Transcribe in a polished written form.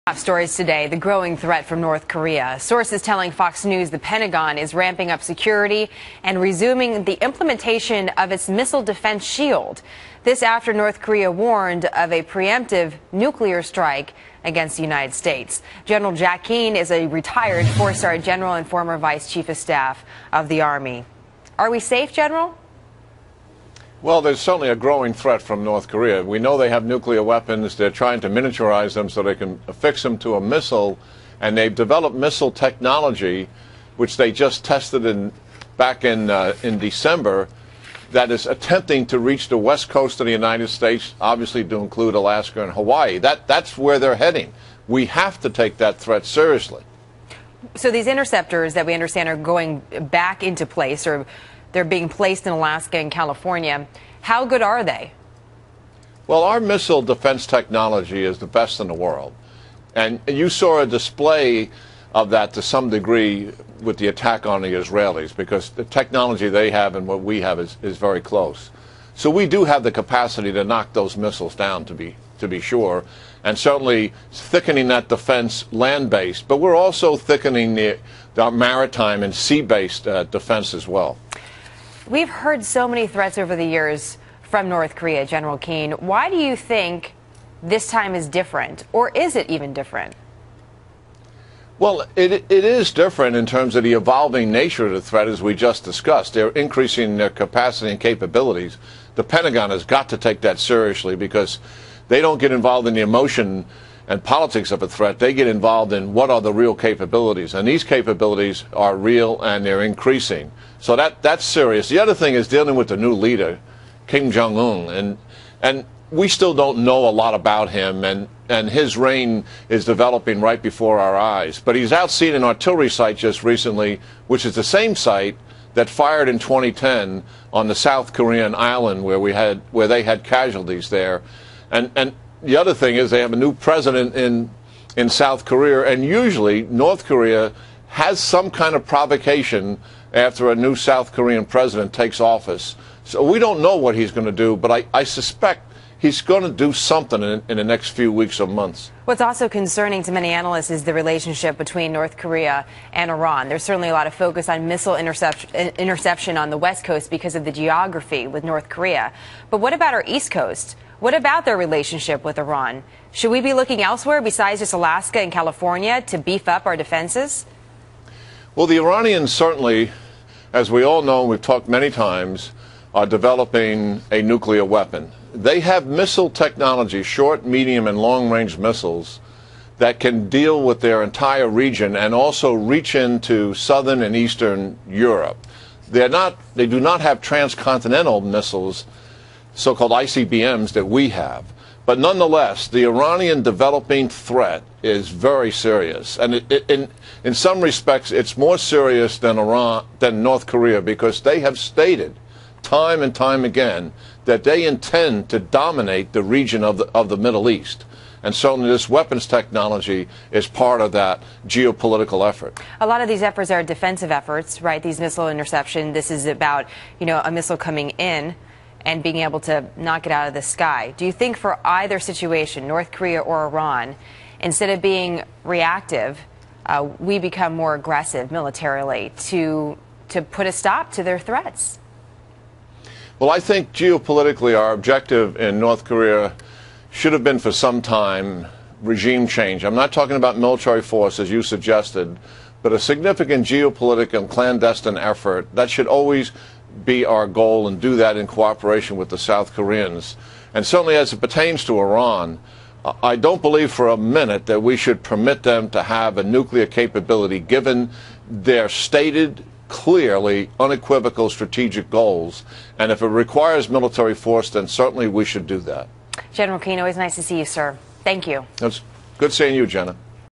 Top stories today, the growing threat from North Korea. Sources telling Fox News the Pentagon is ramping up security and resuming the implementation of its missile defense shield. This after North Korea warned of a preemptive nuclear strike against the United States. General Jack Keane is a retired four-star general and former vice chief of staff of the Army. Are we safe, General? Well, there's certainly a growing threat from North Korea. We know they have nuclear weapons. They're trying to miniaturize them so they can affix them to a missile. And they've developed missile technology, which they just tested back in December, that is attempting to reach the west coast of the United States, obviously to include Alaska and Hawaii. That's where they're heading. We have to take that threat seriously. So these interceptors that we understand are going back into place, or they're being placed in Alaska and California. How good are they? Well, our missile defense technology is the best in the world. And you saw a display of that to some degree with the attack on the Israelis, because the technology they have and what we have is very close. So we do have the capacity to knock those missiles down, to be sure, and certainly thickening that defense land-based. But we're also thickening the maritime and sea-based defense as well. We've heard so many threats over the years from North Korea, General Keane. Why do you think this time is different, or is it even different? Well, it is different in terms of the evolving nature of the threat, as we just discussed. They're increasing their capacity and capabilities. The Pentagon has got to take that seriously, because they don't get involved in the emotion and politics of a threat. They get involved in what are the real capabilities, and these capabilities are real and they're increasing. So that's serious. The other thing is dealing with the new leader, Kim Jong-un, and we still don't know a lot about him, and his reign is developing right before our eyes. But he's out seen an artillery site just recently, which is the same site that fired in 2010 on the South Korean island where they had casualties there, and the other thing is they have a new president in South Korea, and usually North Korea has some kind of provocation after a new South Korean president takes office. So we don't know what he's going to do, but I suspect he's going to do something in the next few weeks or months. What's also concerning to many analysts is the relationship between North Korea and Iran. There's certainly a lot of focus on missile interception on the West Coast because of the geography with North Korea. But what about our East Coast? What about their relationship with Iran? Should we be looking elsewhere besides just Alaska and California to beef up our defenses? Well, the Iranians certainly, as we all know, we've talked many times, are developing a nuclear weapon. They have missile technology, short, medium, and long-range missiles, that can deal with their entire region and also reach into southern and eastern Europe. They do not have transcontinental missiles, so-called ICBMs, that we have. But nonetheless, the Iranian developing threat is very serious. And in some respects, it's more serious than North Korea, because they have stated time and time again that they intend to dominate the region of the Middle East. And certainly this weapons technology is part of that geopolitical effort. A lot of these efforts are defensive efforts, right? These missile interception, this is about, a missile coming in and being able to knock it out of the sky. Do you think for either situation, North Korea or Iran, instead of being reactive, we become more aggressive militarily to put a stop to their threats? Well, I think geopolitically our objective in North Korea should have been for some time regime change. I'm not talking about military force, as you suggested, but a significant geopolitical and clandestine effort. That should always be our goal, and do that in cooperation with the South Koreans. And certainly as it pertains to Iran, I don't believe for a minute that we should permit them to have a nuclear capability, given their stated, clearly unequivocal strategic goals. And if it requires military force, then certainly we should do that. General Keane, always nice to see you, sir. Thank you. It's good seeing you, Jenna.